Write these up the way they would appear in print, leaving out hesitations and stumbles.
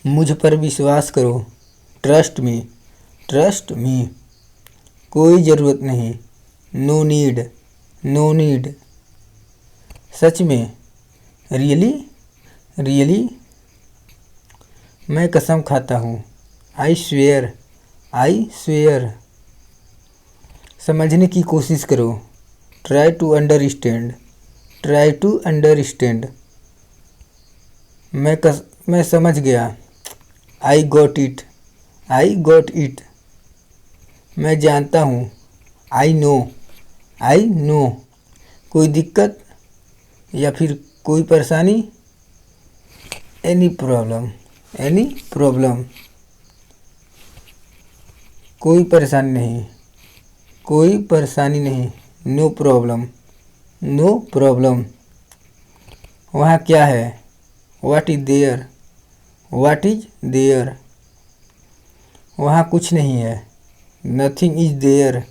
मुझ पर विश्वास करो, ट्रस्ट मी, ट्रस्ट मी। कोई ज़रूरत नहीं, नो नीड, नो नीड। सच में, रियली, रियली। मैं कसम खाता हूँ, आई स्वेयर, आई स्वेयर। समझने की कोशिश करो, try to understand, try to understand. मैं समझ गया, I got it, I got it. मैं जानता हूँ, आई नो, आई नो। कोई दिक्कत या फिर कोई परेशानी? Any problem, any problem. कोई परेशानी नहीं, कोई परेशानी नहीं, नो प्रॉब्लम, नो प्रॉब्लम। वहाँ क्या है? What is there, what is there. वहाँ कुछ नहीं है, nothing is there,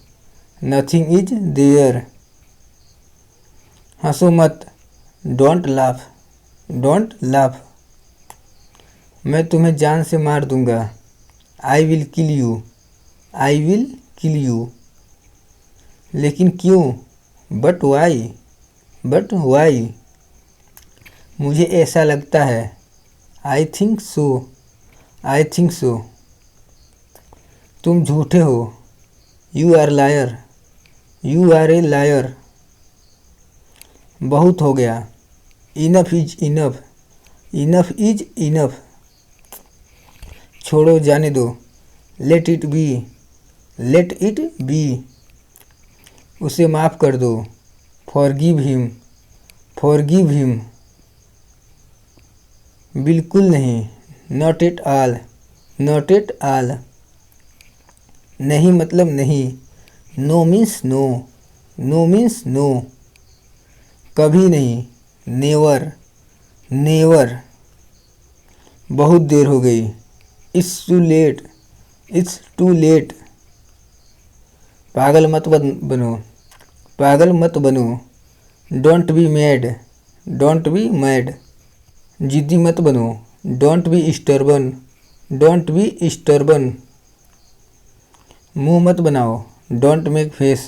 nothing is there. हंसो मत, डोंट लाफ, डोंट लाफ। मैं तुम्हें जान से मार दूंगा, I will kill you, I will kill you. लेकिन क्यों? But why, but why. मुझे ऐसा लगता है, I think so, I think so. तुम झूठे हो, you are liar, you are a liar. बहुत हो गया, enough is enough, enough is enough. छोड़ो, जाने दो, let it be, let it be. उसे माफ़ कर दो, फॉरगिव हिम, फॉरगिव हिम। बिल्कुल नहीं, not at all, not at all. नहीं मतलब नहीं, no means no, no means no. कभी नहीं, नेवर, नेवर। बहुत देर हो गई, it's too late, it's too late. पागल मत बनो, पागल मत बनो। Don't be mad, don't be mad. जिद्दी मत बनो, don't be stubborn, don't be stubborn. मुंह मत बनाओ, don't make face,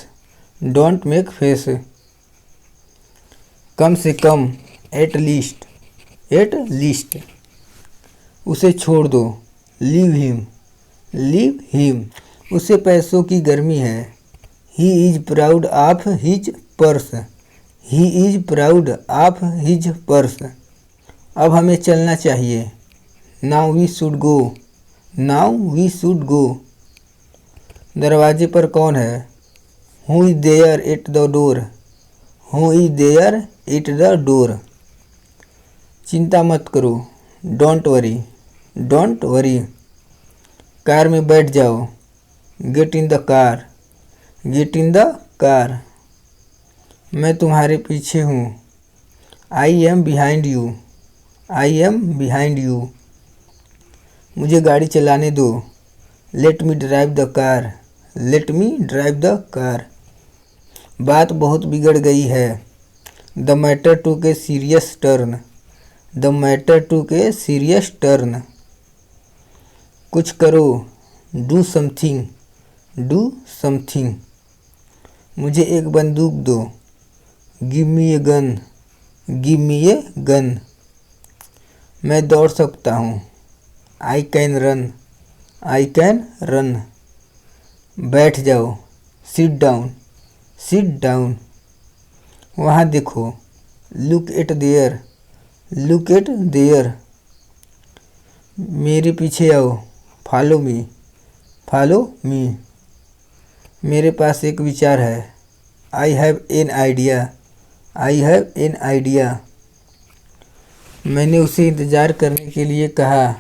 don't make face. कम से कम, एट लीस्ट, एट लीस्ट। उसे छोड़ दो, लीव हिम, लीव हिम। उसे पैसों की गर्मी है, he is proud of his purse, he is proud of his purse. अब हमें चलना चाहिए, now we should go, now we should go. दरवाजे पर कौन है? Who is there at the door, who is there at the door. चिंता मत करो, डोंट वरी, डोंट वरी। कार में बैठ जाओ, get in the car, get in the car. मैं तुम्हारे पीछे हूँ, I am behind you, I am behind you. मुझे गाड़ी चलाने दो, let me drive the car, let me drive the car. बात बहुत बिगड़ गई है, द मैटर टूक a serious turn, the matter टूक ए सीरियस टर्न। कुछ करो, डू समथिंग, डू समथिंग। मुझे एक बंदूक दो, give me a gun, give me a gun. मैं दौड़ सकता हूँ, I can run, I can run. बैठ जाओ, सिट डाउन, सिट डाउन। वहाँ देखो, look at there, look at there. मेरे पीछे आओ, फॉलो मी, फॉलो मी। मेरे पास एक विचार है, I have an idea, I have an idea. मैंने उसे इंतज़ार करने के लिए कहा,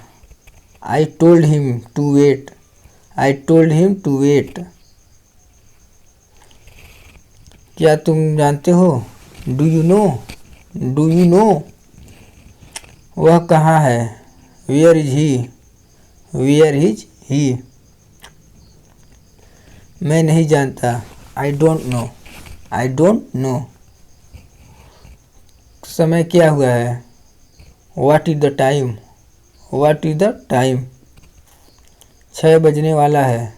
I told him to wait, I told him to wait. क्या तुम जानते हो? Do you know, do you know. वह कहाँ है? Where is he, where is he. मैं नहीं जानता, I don't know, I don't know. समय क्या हुआ है? What is the time, what is the time? 6 बजने वाला है।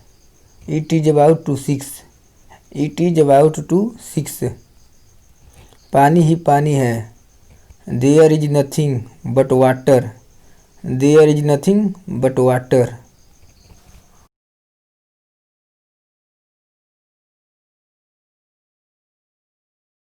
It is about to 6। It is about to 6। पानी ही पानी है। There is nothing but water. There is nothing but water.